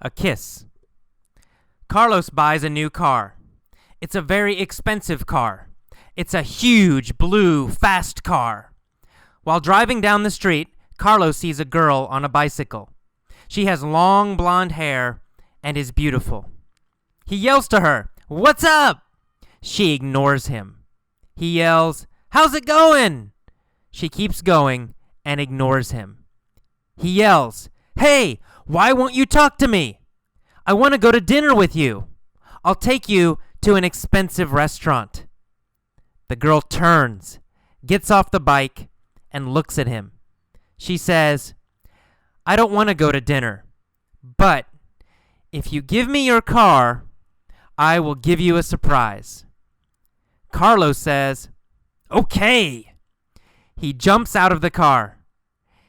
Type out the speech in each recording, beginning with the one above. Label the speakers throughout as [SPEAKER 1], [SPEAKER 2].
[SPEAKER 1] A kiss. Carlos buys a new car. It's a very expensive car. It's a huge, blue, fast car. While driving down the street, Carlos sees a girl on a bicycle. She has long blonde hair and is beautiful. He yells to her, "What's up?" She ignores him. He yells, "How's it going?" She keeps going and ignores him. He yells, "Hey, why won't you talk to me? I want to go to dinner with you. I'll take you to an expensive restaurant." The girl turns, gets off the bike, and looks at him. She says, "I don't want to go to dinner, but if you give me your car, I will give you a surprise." Carlos says, "Okay." He jumps out of the car.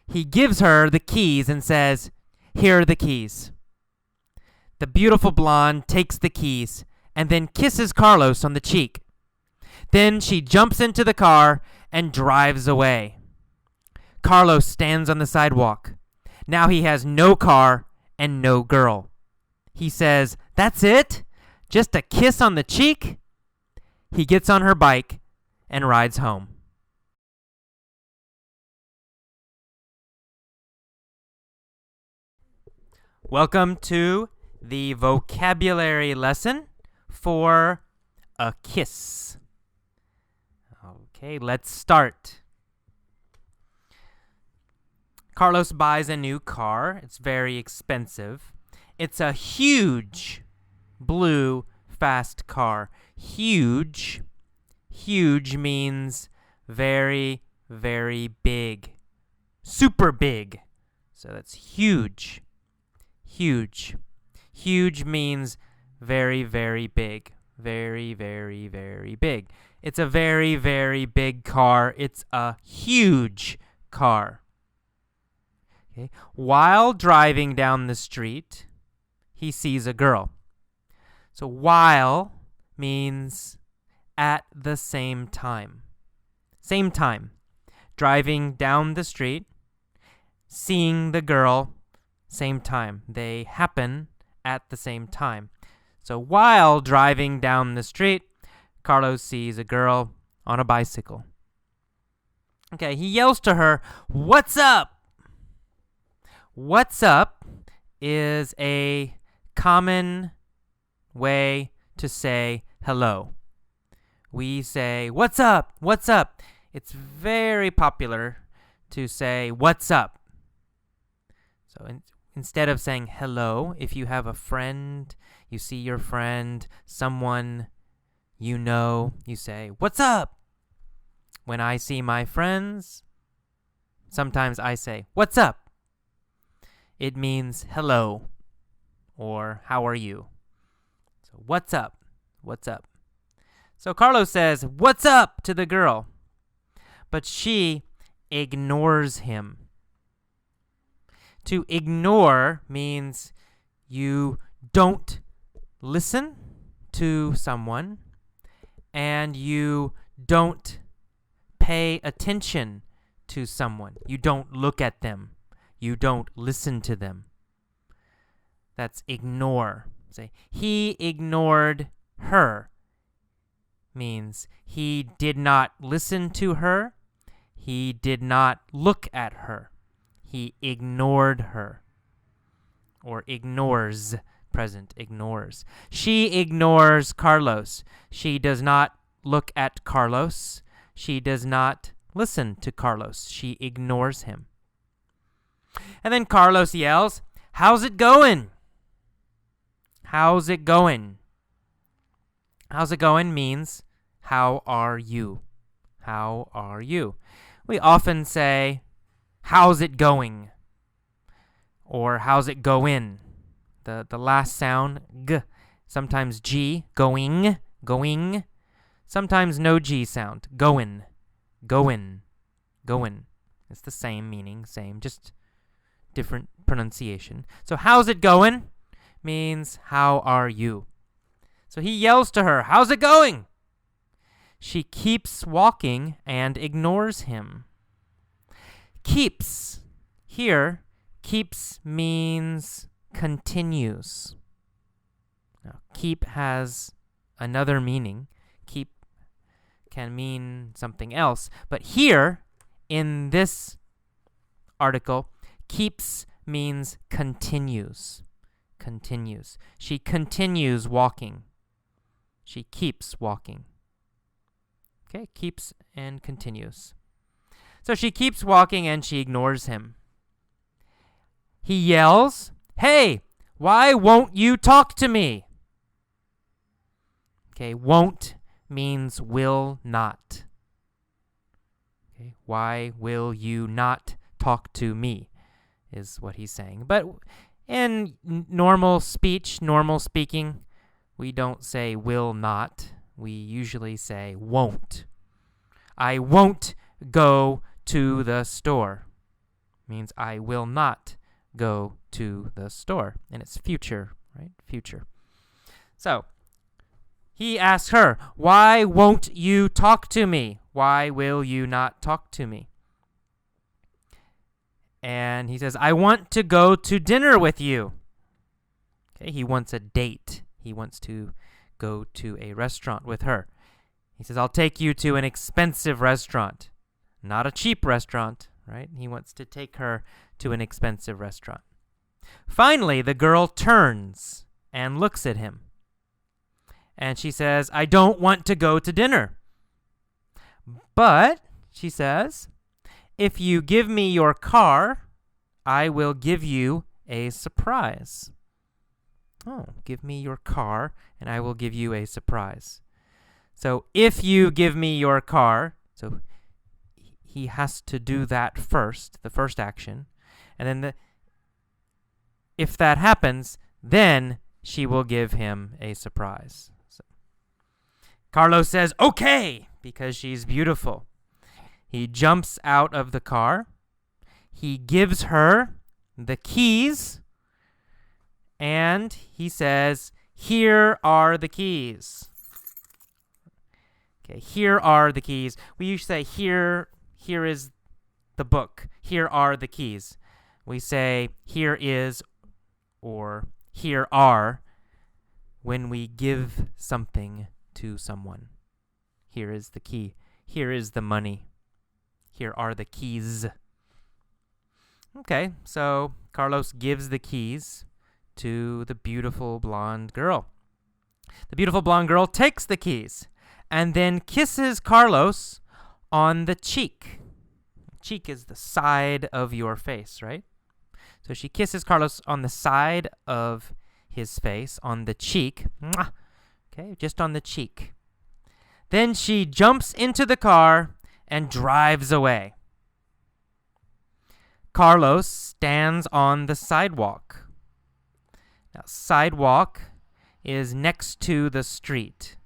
[SPEAKER 1] He gives her the keys and says, "Here are the keys." The beautiful blonde takes the keys and then kisses Carlos on the cheek. Then she jumps into the car and drives away. Carlos stands on the sidewalk. Now he has no car and no girl. He says, "That's it? Just a kiss on the cheek?" He gets on her bike and rides home. Welcome to the vocabulary lesson for a kiss. Okay, let's start. Carlos buys a new car. It's very expensive. It's a huge blue fast car. Huge. Huge means very, very big. Super big. So that's huge. Huge. Huge means very, very big. Very, very, very big. It's a very, very big car. It's a huge car. Okay. While driving down the street, he sees a girl. So while means at the same time. Same time. Driving down the street, seeing the girl, same time. They happen at the same time. So while driving down the street, Carlos sees a girl on a bicycle. Okay, he yells to her, "What's up?" What's up is a common way to say hello. We say, "What's up? What's up?" It's very popular to say, "What's up?" So instead of saying hello, if you have a friend, you see your friend, someone you know, you say, "What's up?" When I see my friends, sometimes I say, "What's up?" It means hello or how are you? So what's up? What's up? So Carlos says, "What's up?" to the girl, but she ignores him. To ignore means you don't listen to someone and you don't pay attention to someone. You don't look at them. You don't listen to them. That's ignore. Say, "He ignored her." Means he did not listen to her. He did not look at her. He ignored her. Or ignores. Present, ignores. She ignores Carlos. She does not look at Carlos. She does not listen to Carlos. She ignores him. And then Carlos yells, "How's it going?" How's it going? How's it going means, how are you? How are you? We often say, "How's it going?" Or "How's it going?" The last sound, g, sometimes g, going, going. Sometimes no g sound, goin', goin', goin'. It's the same meaning, same, just different pronunciation. So how's it going means how are you? So he yells to her, "How's it going?" She keeps walking and ignores him. Keeps. Here, keeps means continues. Now, keep has another meaning. Keep can mean something else. But here, in this article, keeps means continues. Continues. She continues walking. She keeps walking. Okay, keeps and continues. So she keeps walking and she ignores him. He yells, "Hey, why won't you talk to me?" Okay, won't means will not. Okay, why will you not talk to me is what he's saying. But in normal speech, normal speaking, we don't say will not. We usually say won't. I won't go to the store. Means I will not go to the store. And it's future, right? Future. So, he asks her, "Why won't you talk to me? Why will you not talk to me?" And he says, "I want to go to dinner with you." Okay, he wants a date. He wants to go to a restaurant with her. He says, "I'll take you to an expensive restaurant." Not a cheap restaurant, right? He wants to take her to an expensive restaurant. Finally, the girl turns and looks at him. And she says, "I don't want to go to dinner. But," she says, "if you give me your car, I will give you a surprise." Oh, give me your car, and I will give you a surprise. So, if you give me your car, so he has to do that first, the first action. And then if that happens, then she will give him a surprise. So, Carlos says, "Okay," because she's beautiful. He jumps out of the car. He gives her the keys. And he says, "Here are the keys." Okay, here are the keys. We usually say, here is the book. Here are the keys. We say, here is, or here are, when we give something to someone. Here is the key. Here is the money. Here are the keys. Okay, so Carlos gives the keys to the beautiful blonde girl. The beautiful blonde girl takes the keys and then kisses Carlos on the cheek. Cheek is the side of your face, right? So she kisses Carlos on the side of his face, on the cheek. Okay, just on the cheek. Then she jumps into the car and drives away. Carlos stands on the sidewalk. Now, sidewalk is next to the street,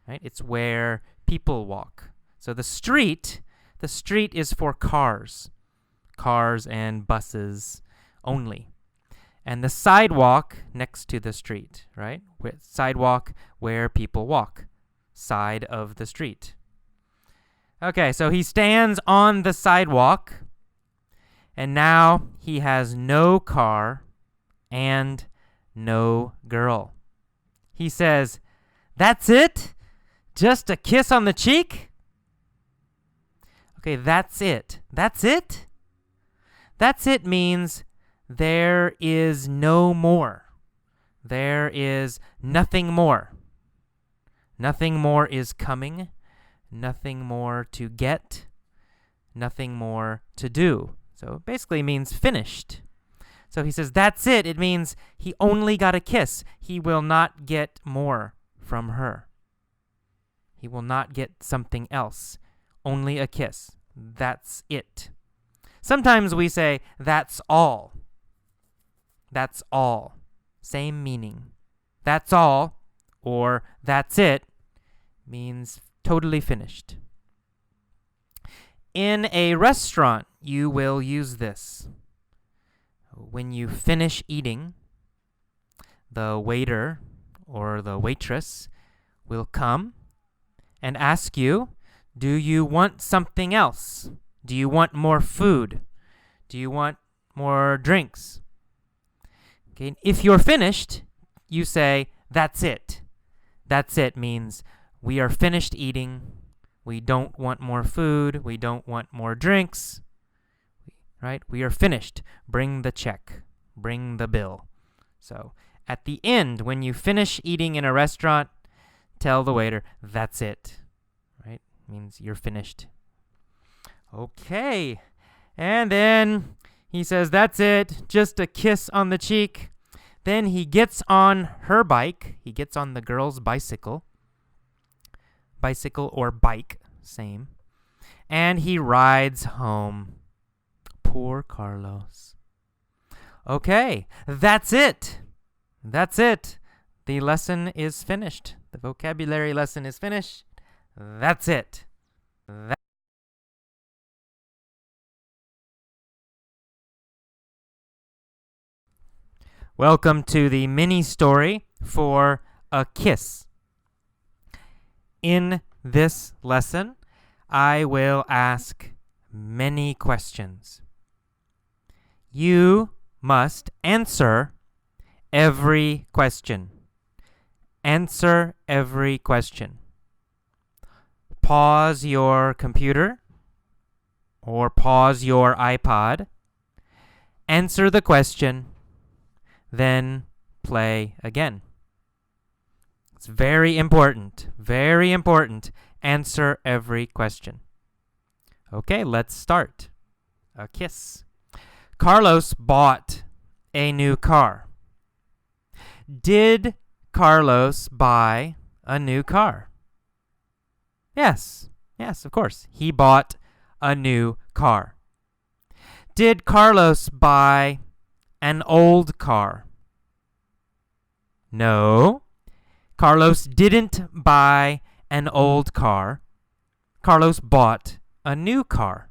[SPEAKER 1] right? It's where people walk. So the street is for cars and buses only. And the sidewalk next to the street, right? Sidewalk where people walk, side of the street. Okay, so he stands on the sidewalk, and now he has no car and no girl. He says, "That's it? Just a kiss on the cheek?" Okay, that's it. That's it? That's it means there is no more. There is nothing more. Nothing more is coming. Nothing more to get. Nothing more to do. So it basically means finished. So he says, that's it. It means he only got a kiss. He will not get more from her. He will not get something else. Only a kiss. That's it. Sometimes we say, that's all. That's all. Same meaning. That's all, or that's it, means totally finished. In a restaurant, you will use this. When you finish eating, the waiter or the waitress will come and ask you, do you want something else? Do you want more food? Do you want more drinks? Okay, if you're finished, you say, that's it. That's it means we are finished eating. We don't want more food. We don't want more drinks. Right? We are finished. Bring the check. Bring the bill. So at the end, when you finish eating in a restaurant, tell the waiter, that's it. Right? Means you're finished. Okay. And then he says, that's it. Just a kiss on the cheek. Then he gets on her bike. He gets on the girl's bicycle. Bicycle or bike, same. And he rides home. Poor Carlos. Okay, that's it. That's it. The lesson is finished. The vocabulary lesson is finished. That's it. Welcome to the mini story for a kiss. In this lesson, I will ask many questions. You must answer every question. Answer every question. Pause your computer or pause your iPod. Answer the question. Then play again. It's very important. Very important. Answer every question. Okay, let's start. A kiss. Carlos bought a new car. Did Carlos buy a new car? Yes. Yes, of course. He bought a new car. Did Carlos buy an old car? No. Carlos didn't buy an old car. Carlos bought a new car.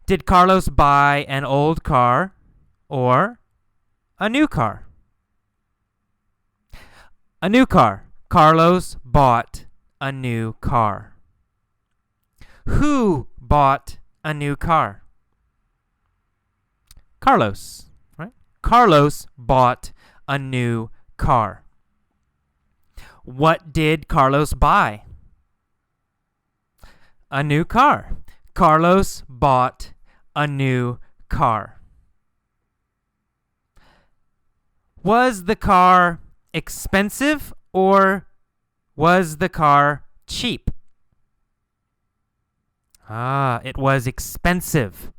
[SPEAKER 1] Did Carlos buy an old car or a new car? A new car. Carlos bought a new car. Who bought a new car? Carlos, right? Carlos bought a new car. What did Carlos buy? A new car. Carlos bought a new car. Was the car expensive or was the car cheap? It was expensive,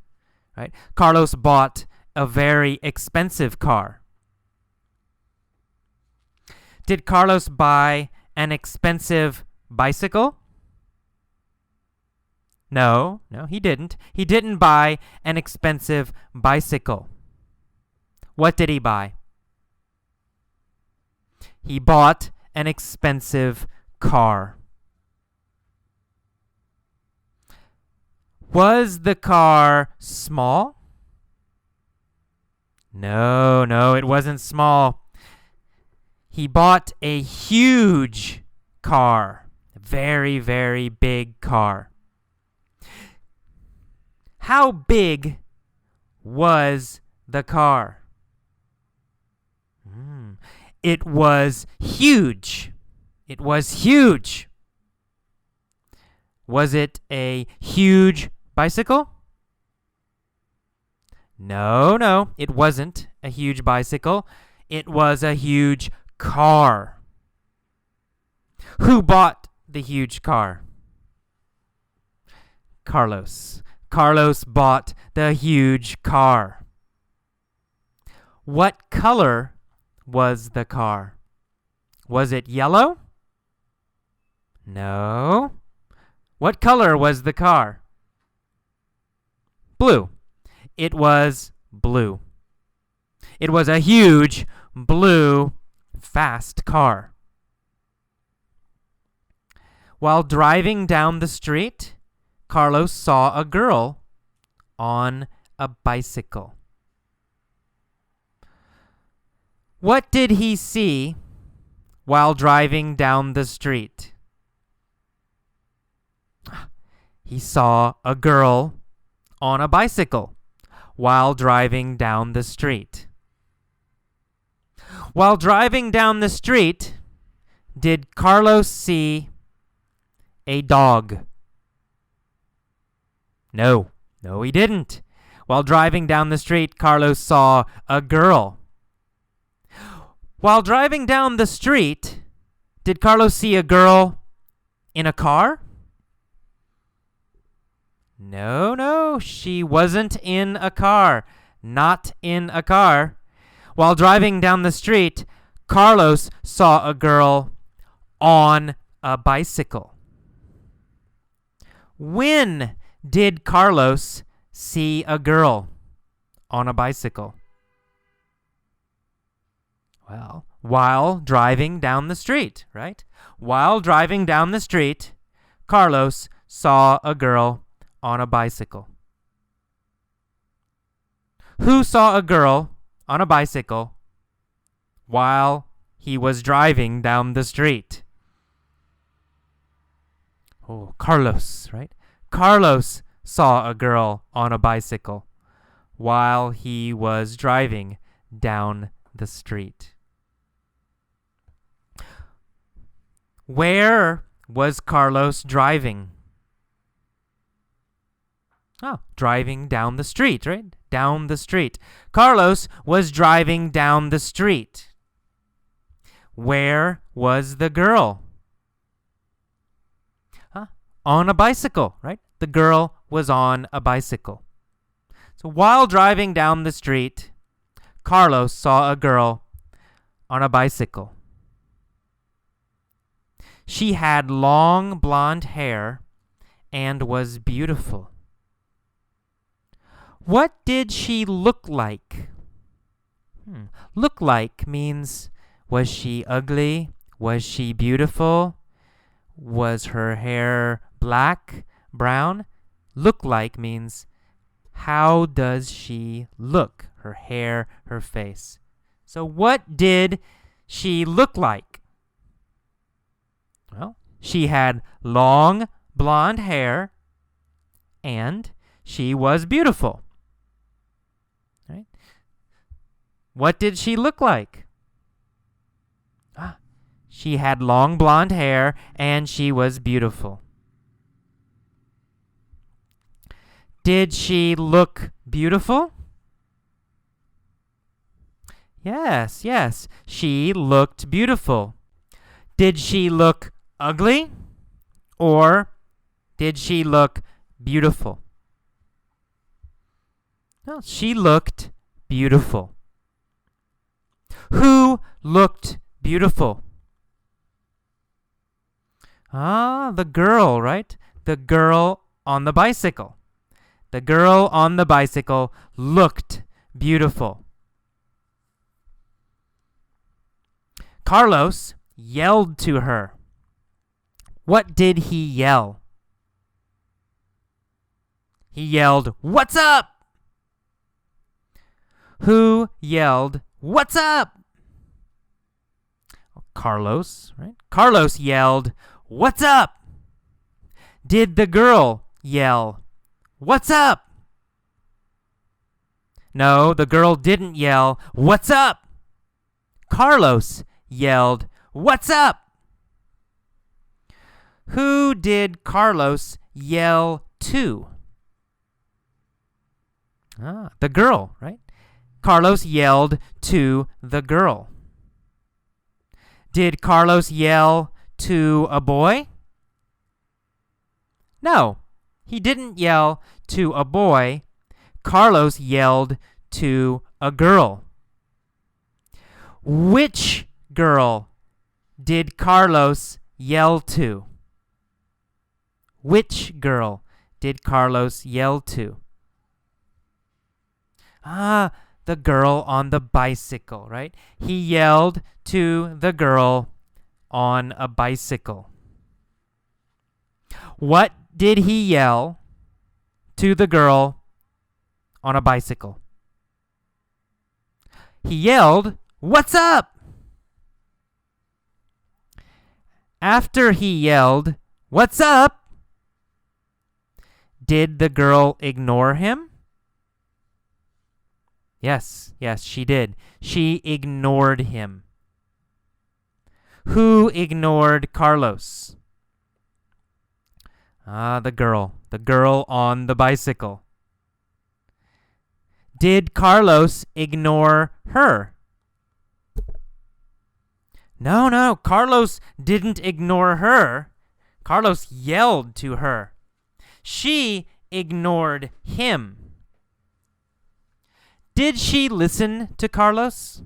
[SPEAKER 1] right? Carlos bought a very expensive car. Did Carlos buy an expensive bicycle? No, he didn't. He didn't buy an expensive bicycle. What did he buy? He bought an expensive car. Was the car small? No, it wasn't small. He bought a huge car. A very, very big car. How big was the car? It was huge. It was huge. Was it a huge bicycle? No, it wasn't a huge bicycle. It was a huge car. Who bought the huge car? Carlos. Carlos bought the huge car. What color was the car? Was it yellow? No. What color was the car? Blue. It was blue. It was a huge blue fast car. While driving down the street, Carlos saw a girl on a bicycle. What did he see while driving down the street? He saw a girl on a bicycle while driving down the street. While driving down the street, did Carlos see a dog? No, he didn't. While driving down the street, Carlos saw a girl. While driving down the street, did Carlos see a girl in a car? No, she wasn't in a car. Not in a car. While driving down the street, Carlos saw a girl on a bicycle. When did Carlos see a girl on a bicycle? Well, while driving down the street, right? While driving down the street, Carlos saw a girl on a bicycle. Who saw a girl on a bicycle while he was driving down the street? Oh, Carlos, right? Carlos saw a girl on a bicycle while he was driving down the street. Where was Carlos driving? Oh, driving down the street, right? Down the street. Carlos was driving down the street. Where was the girl? On a bicycle, right? The girl was on a bicycle. So while driving down the street, Carlos saw a girl on a bicycle. She had long blonde hair and was beautiful. What did she look like? Look like means, was she ugly? Was she beautiful? Was her hair black, brown? Look like means, how does she look? Her hair, her face. So what did she look like? Well, she had long blonde hair and she was beautiful. Right? What did she look like? She had long blonde hair and she was beautiful. Did she look beautiful? Yes, she looked beautiful. Did she look ugly? Or did she look beautiful? No, she looked beautiful. Who looked beautiful? The girl, right? The girl on the bicycle. The girl on the bicycle looked beautiful. Carlos yelled to her. What did he yell? He yelled, "What's up?" Who yelled, "What's up?" Carlos, right? Carlos yelled, "What's up?" Did the girl yell, "What's up?" No, the girl didn't yell, "What's up?" Carlos yelled, "What's up?" Who did Carlos yell to? The girl, right? Carlos yelled to the girl. Did Carlos yell to a boy? No, he didn't yell to a boy. Carlos yelled to a girl. Which girl did Carlos yell to? Which girl did Carlos yell to? The girl on the bicycle, right? He yelled to the girl on a bicycle. What did he yell to the girl on a bicycle? He yelled, "What's up?" After he yelled, "What's up?" did the girl ignore him? Yes, she did. She ignored him. Who ignored Carlos? The girl. The girl on the bicycle. Did Carlos ignore her? No, Carlos didn't ignore her. Carlos yelled to her. She ignored him. Did she listen to Carlos?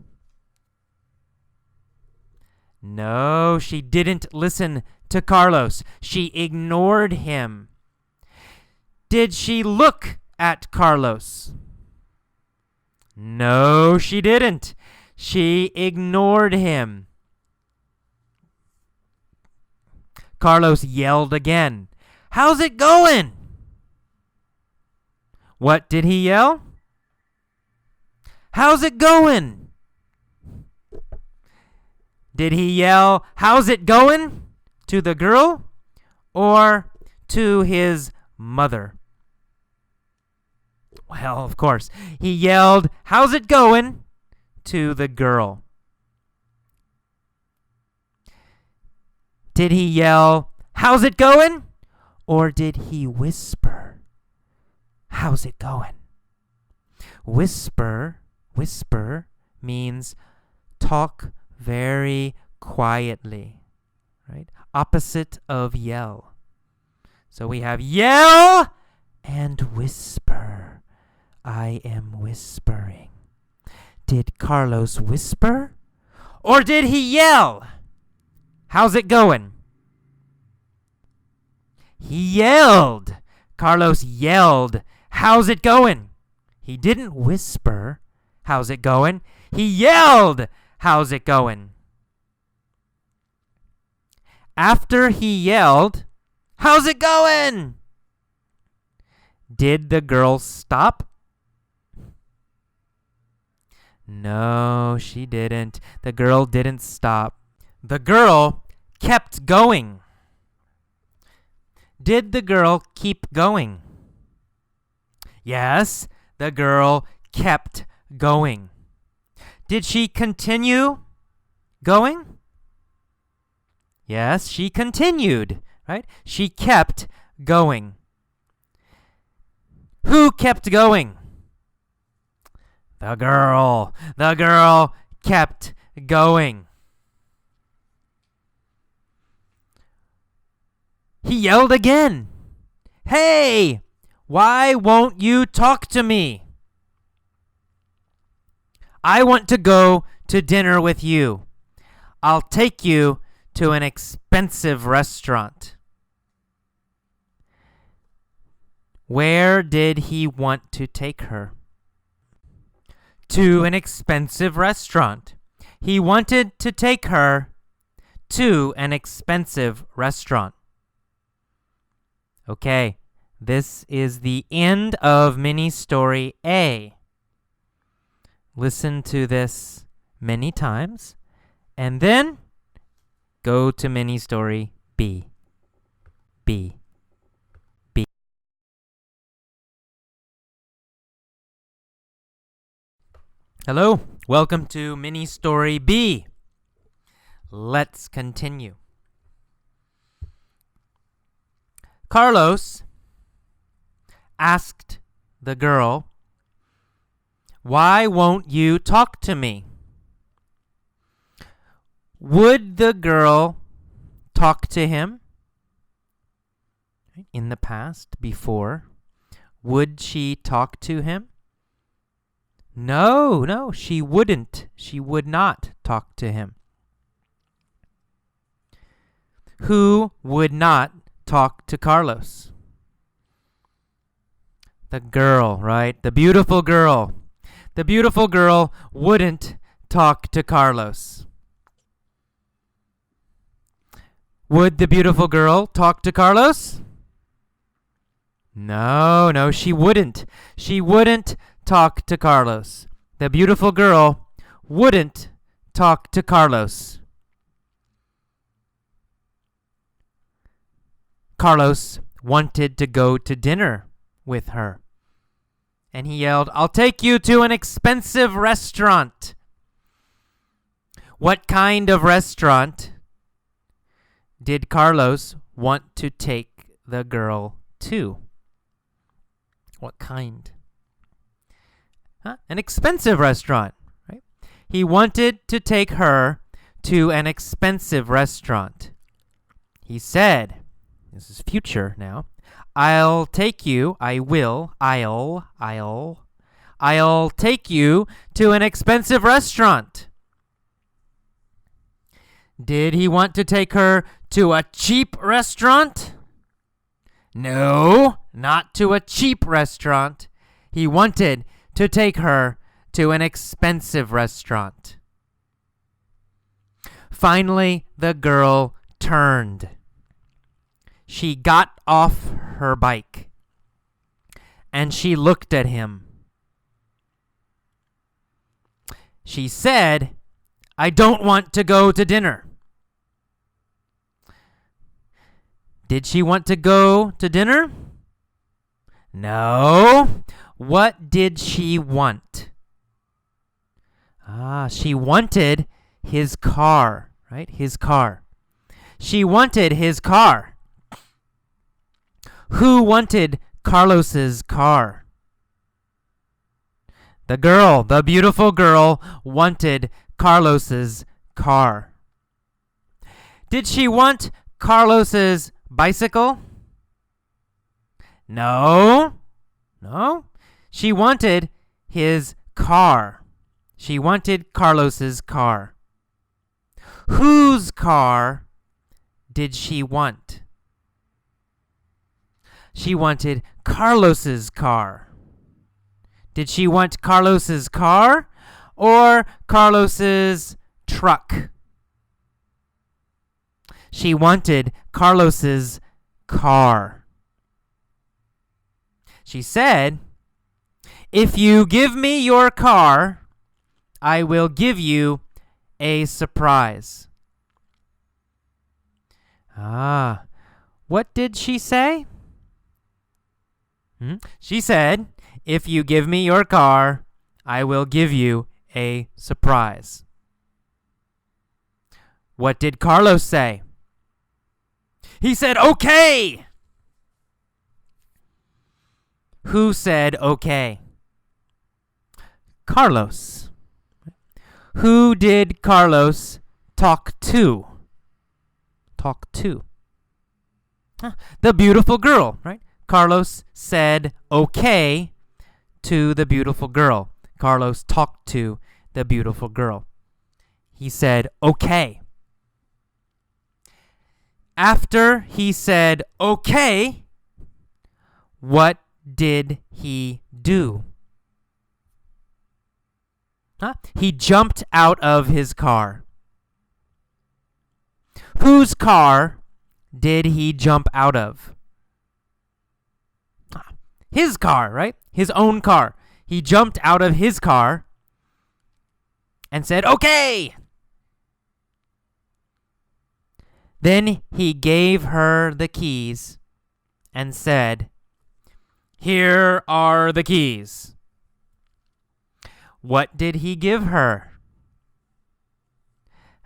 [SPEAKER 1] No, she didn't listen to Carlos. She ignored him. Did she look at Carlos? No, she didn't. She ignored him. Carlos yelled again. How's it going? What did he yell? How's it going? Did he yell, how's it going? To the girl or to his mother? Well, of course, he yelled, how's it going? To the girl. Did he yell, how's it going? Or did he whisper, how's it going? Whisper means talk very quietly, right? Opposite of yell. So we have yell and whisper. I am whispering. Did Carlos whisper? Or did he yell? How's it going? He yelled. Carlos yelled. How's it going? He didn't whisper. How's it going? He yelled. How's it going? After he yelled, how's it going? Did the girl stop? No, she didn't. The girl didn't stop. The girl kept going. Did the girl keep going? Yes, the girl kept going. Did she continue going? Yes, she continued, right? She kept going. Who kept going? The girl. The girl kept going. He yelled again. Hey, why won't you talk to me? I want to go to dinner with you. I'll take you to an expensive restaurant. Where did he want to take her? To an expensive restaurant. He wanted to take her to an expensive restaurant. Okay, this is the end of mini story A. Listen to this many times, and then go to mini story B. B. B. Hello, welcome to mini story B. Let's continue. Carlos asked the girl, why won't you talk to me? Would the girl talk to him? In the past, before, would she talk to him? No, she wouldn't. She would not talk to him. Who would not talk to Carlos? The girl, right? The beautiful girl. The beautiful girl wouldn't talk to Carlos. Would the beautiful girl talk to Carlos? No, she wouldn't. She wouldn't talk to Carlos. The beautiful girl wouldn't talk to Carlos. Carlos wanted to go to dinner with her. And he yelled, I'll take you to an expensive restaurant. What kind of restaurant did Carlos want to take the girl to? What kind? An expensive restaurant, right? He wanted to take her to an expensive restaurant. He said, this is future now, I'll take you take you to an expensive restaurant. Did he want to take her to a cheap restaurant? No, not to a cheap restaurant. He wanted to take her to an expensive restaurant. Finally, the girl turned. She got off her bike and she looked at him. She said, I don't want to go to dinner. Did she want to go to dinner? No. What did she want? She wanted his car, right? His car. She wanted his car. Who wanted Carlos's car? The girl, the beautiful girl, wanted Carlos's car. Did she want Carlos's bicycle? No. She wanted his car. She wanted Carlos's car. Whose car did she want? She wanted Carlos's car. Did she want Carlos's car or Carlos's truck? She wanted Carlos's car. She said, if you give me your car, I will give you a surprise. What did she say? She said, if you give me your car, I will give you a surprise. What did Carlos say? He said, okay. Who said okay? Carlos. Who did Carlos talk to? The beautiful girl, right? Carlos said okay to the beautiful girl. Carlos talked to the beautiful girl. He said okay. After he said okay, what did he do? He jumped out of his car. Whose car did he jump out of? His car, right? His own car. He jumped out of his car and said, okay. Then he gave her the keys and said, here are the keys. What did he give her?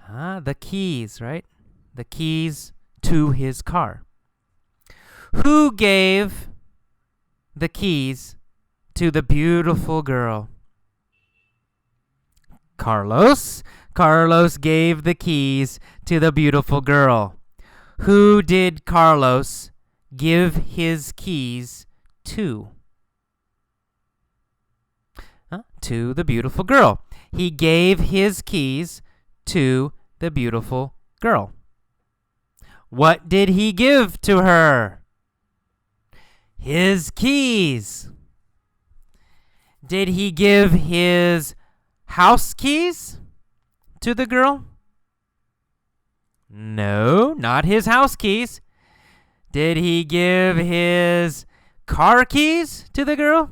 [SPEAKER 1] The keys, right? The keys to his car. Who gave the keys to the beautiful girl? Carlos. Carlos gave the keys to the beautiful girl. Who did Carlos give his keys to? To the beautiful girl. He gave his keys to the beautiful girl. What did he give to her? His keys. Did he give his house keys to the girl? No, not his house keys. Did he give his car keys to the girl?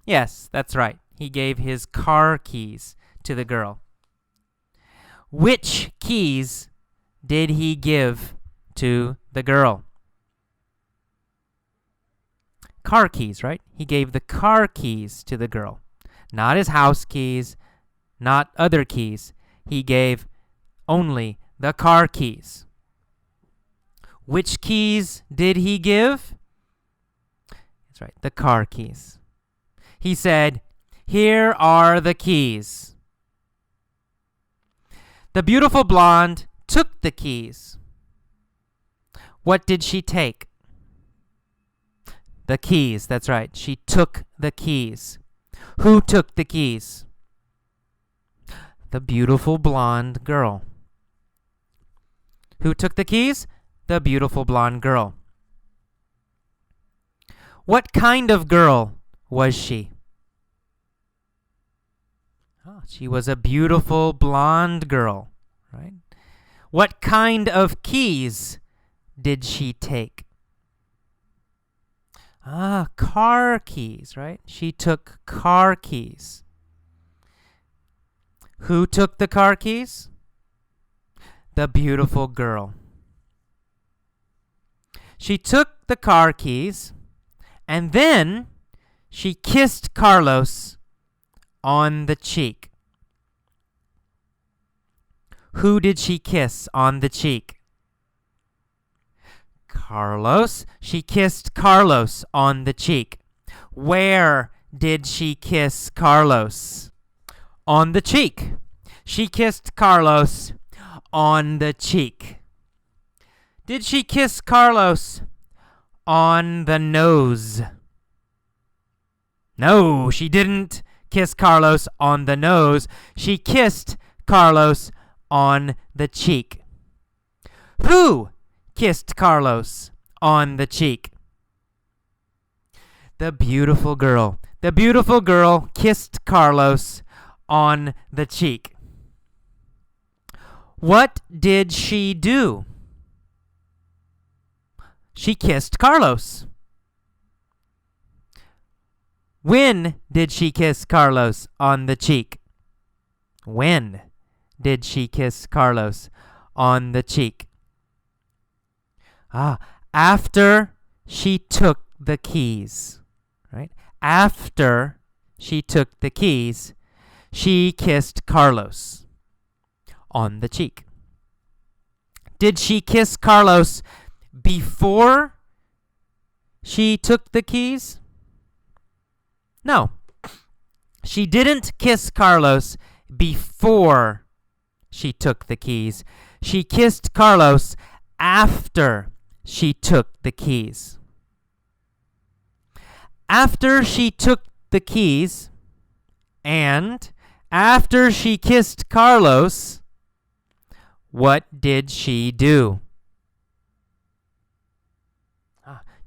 [SPEAKER 1] Yes, that's right. He gave his car keys to the girl. Which keys did he give to the girl? Car keys, right? He gave the car keys to the girl. Not his house keys, not other keys. He gave only the car keys. Which keys did he give? That's right, the car keys. He said, "Here are the keys." The beautiful blonde took the keys. What did she take? The keys, that's right. She took the keys. Who took the keys? The beautiful blonde girl. Who took the keys? The beautiful blonde girl. What kind of girl was she? Oh, she was a beautiful blonde girl, right? What kind of keys did she take? Car keys, right? She took car keys. Who took the car keys? The beautiful girl. She took the car keys, and then she kissed Carlos on the cheek. Who did she kiss on the cheek? Carlos. She kissed Carlos on the cheek. Where did she kiss Carlos? On the cheek. She kissed Carlos on the cheek. Did she kiss Carlos on the nose? No, she didn't kiss Carlos on the nose. She kissed Carlos on the cheek. Who kissed Carlos on the cheek? The beautiful girl. The beautiful girl kissed Carlos on the cheek. What did she do? She kissed Carlos. When did she kiss Carlos on the cheek? When did she kiss Carlos on the cheek? After she took the keys, right? After she took the keys, she kissed Carlos on the cheek. Did she kiss Carlos before she took the keys? No. She didn't kiss Carlos before she took the keys. She kissed Carlos after she took the keys. After she took the keys and after she kissed Carlos, what did she do?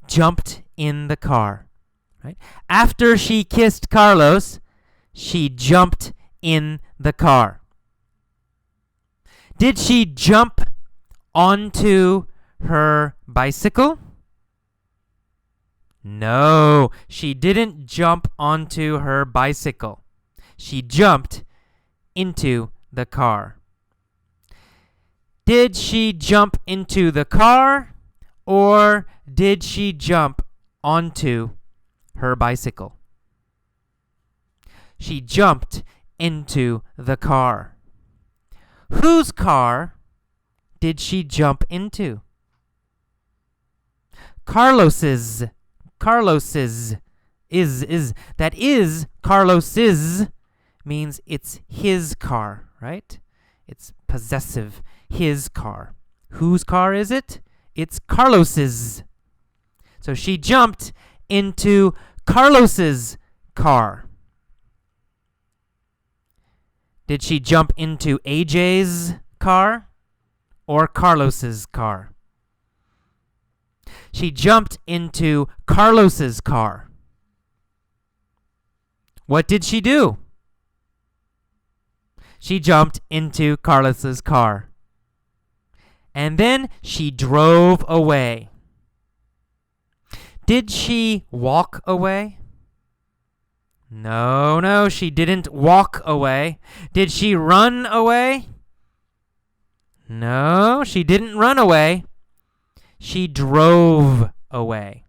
[SPEAKER 1] Jumped in the car, right? After she kissed Carlos, she jumped in the car. Did she jump onto her bicycle? No, she didn't jump onto her bicycle. She jumped into the car. Did she jump into the car, or did she jump onto her bicycle? She jumped into the car. Whose car did she jump into? Carlos's. Carlos's. That is Carlos's means it's his car, right? It's possessive. His car. Whose car is it? It's Carlos's. So she jumped into Carlos's car. Did she jump into AJ's car or Carlos's car? She jumped into Carlos's car. What did she do? She jumped into Carlos's car. And then she drove away. Did she walk away? No, she didn't walk away. Did she run away? No, she didn't run away. She drove away.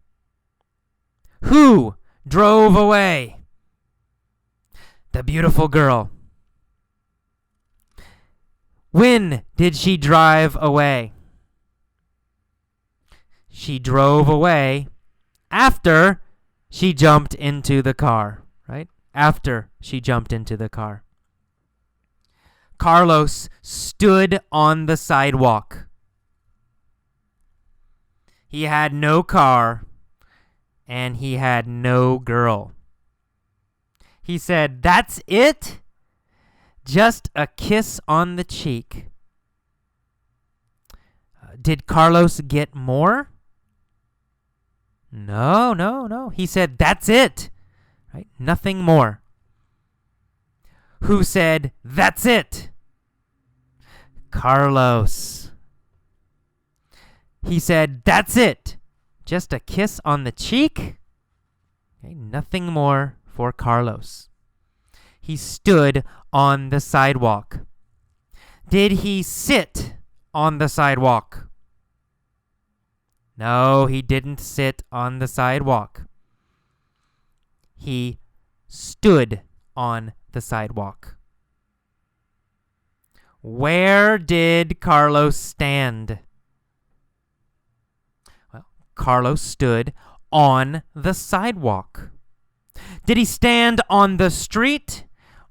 [SPEAKER 1] Who drove away? The beautiful girl. When did she drive away? she drove away after she jumped into the car, right? After she jumped into the car. Carlos stood on the sidewalk. He had no car, and he had no girl. He said, "That's it? Just a kiss on the cheek." Did Carlos get more? No. He said, "That's it." Right? Nothing more. Who said, "That's it"? Carlos. He said, "That's it. Just a kiss on the cheek." Okay, nothing more for Carlos. He stood on the sidewalk. Did he sit on the sidewalk? No, he didn't sit on the sidewalk. He stood on the sidewalk. Where did Carlos stand? Well, Carlos stood on the sidewalk. Did he stand on the street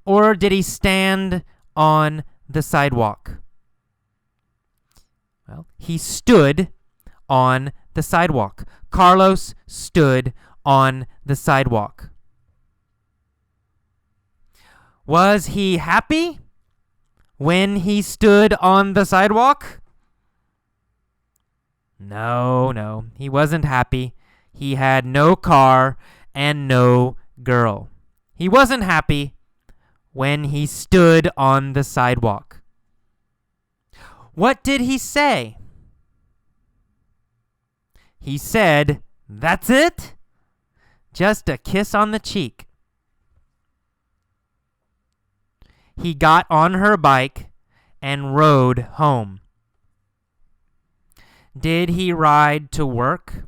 [SPEAKER 1] or did he stand on the sidewalk? Well, he stood on the sidewalk. Carlos stood on the sidewalk. Was he happy when he stood on the sidewalk? No, he wasn't happy. He had no car and no girl. He wasn't happy when he stood on the sidewalk. What did he say? He said, "That's it? Just a kiss on the cheek." He got on her bike and rode home. Did he ride to work?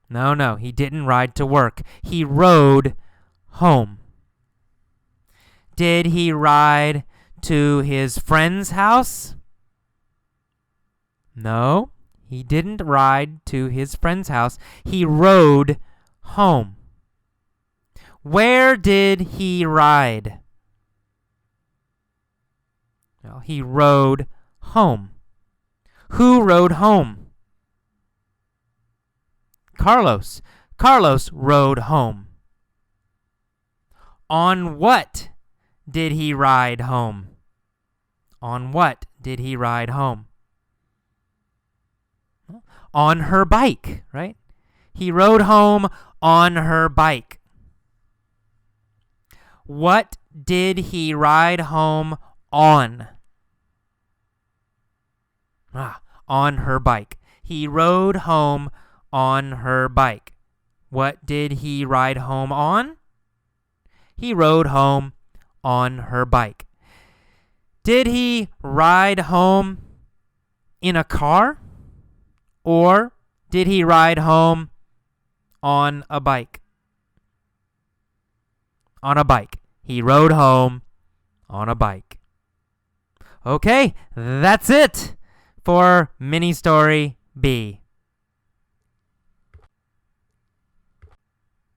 [SPEAKER 1] No, he didn't ride to work. He rode home. Did he ride to his friend's house? No, he didn't ride to his friend's house. He rode home. Where did he ride? Well, he rode home. Who rode home? Carlos. Carlos rode home. On what did he ride home? On what did he ride home? On her bike, right? He rode home on her bike. What did he ride home on? On her bike. He rode home on her bike. What did he ride home on? He rode home on her bike. Did he ride home in a car? Or did he ride home on a bike? On a bike. He rode home on a bike. Okay, that's it for mini story B.